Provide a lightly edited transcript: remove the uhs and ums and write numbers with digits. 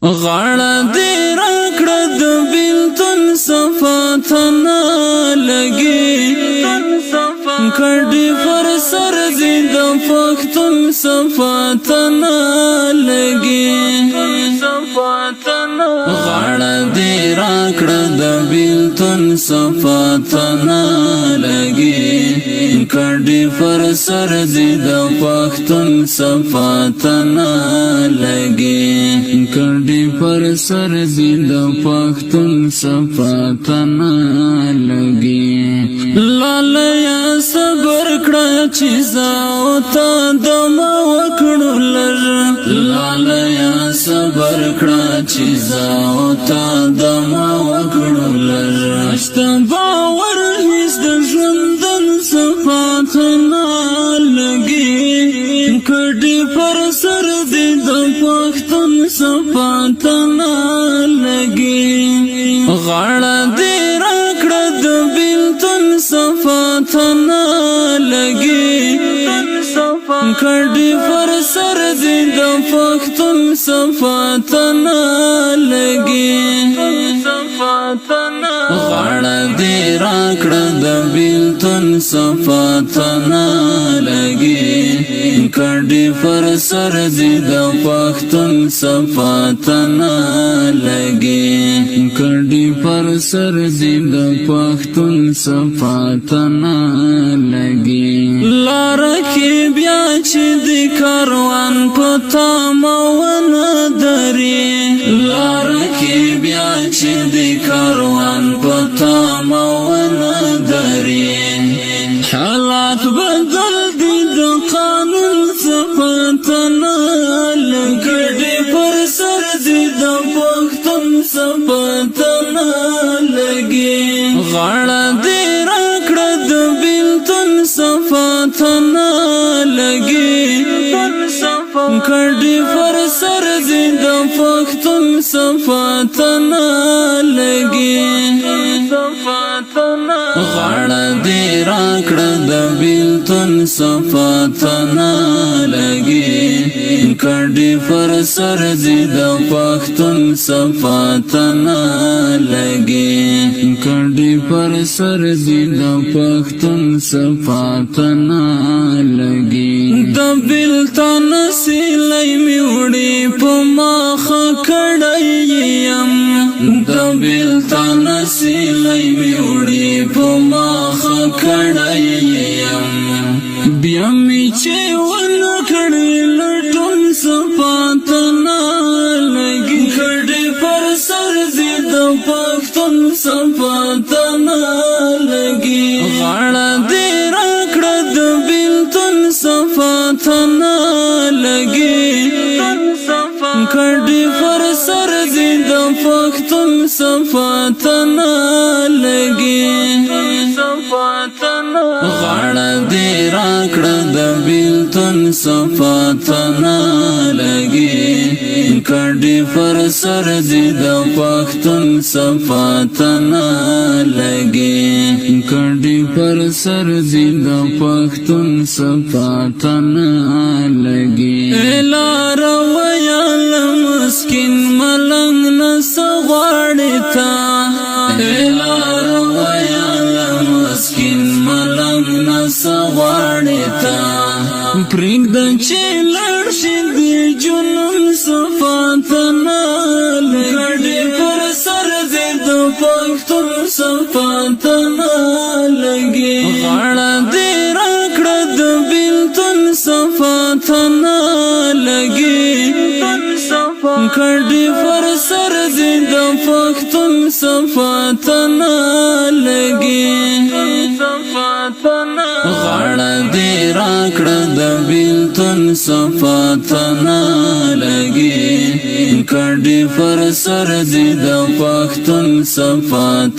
غاړه دې راکړه د بیلتون صفاتنا لګي کډي پر سر دې د پښتون صفاتنا لګي غاړه دې راکړه د بیلتون صفاتنا لګي کډي پر سر دې د پښتون صفاتنا لګي کډي پر سر دې د پښتون صفاتنا لګي لاله صبر کړه چې زاو تا دم وکړو لږ لاله صبر کړه چې زاو تا دم وکړو لږ شته باور هیڅ د ژوندون صفاتنا لګي کډي پر سر دې د پښتون صفاتنا لګي غاړه دې راکړه د بیلتون صفاتنا لګي کډي پر سر دې د پښتون صفاتنا لګي غاړه دې راکړه د بیلتون صفاتنا لګي کډي پر سر دې د پښتون صفاتنا لګي کډي پر سر دې د پښتون صفاتنا لګي لار کې بیا چې د کاروان پتا مونه دري لار کې بیا چې د کاروان پتا مونه دري حالات بدل دي د قانون صفاتنا لګي پر سر دې د پښتون صفاتنا لګي غاړه دې راکړه د بیلتون صفاتنا لګي کډي پر سر دې د پښتون صفاتنا لګي غاړه دې راکړه د بیلتون صفاتنا لګي کډي پر سر دې د پښتون صفاتنا لګي کډي پر سر دې د پښتون صفاتنا لګي د بیلتون سیلای میوړي په مخ کړایم د بیلتون سیلای میوړي په مخ کړایم بیا می چې ونه کړی لټون صفاتنا لګي کډي پر سر دې د پښتون صفاتنا لګي غاړه دې راکړه د بیلتون صفاتنا لګي کډي پر سر دې د پښتون صفاتنا لګي غاړه دې راکړه د بیلتون صفاتنا لګي کډي پر سر دې د پښتون صفاتنا لګي کډي پر سر دې د پښتون صفاتنا لګي لار ویا مسکین ملنګ نسغړی تا لار ویا مسکین ملنګ نسغړی تا پرېږد چې لاړ شي د جنون صفاتنا لګي پر سر دې د پښتون صفاتنا لګي غاړه دې راکړه د بیلتون صفاتنا لګي کډي پر سر دې د پښتون صفاتنا لګي غاړه دې راکړه د بیلتون صفاتنا لګي کډي پر سر دې د پښتون صفاتنا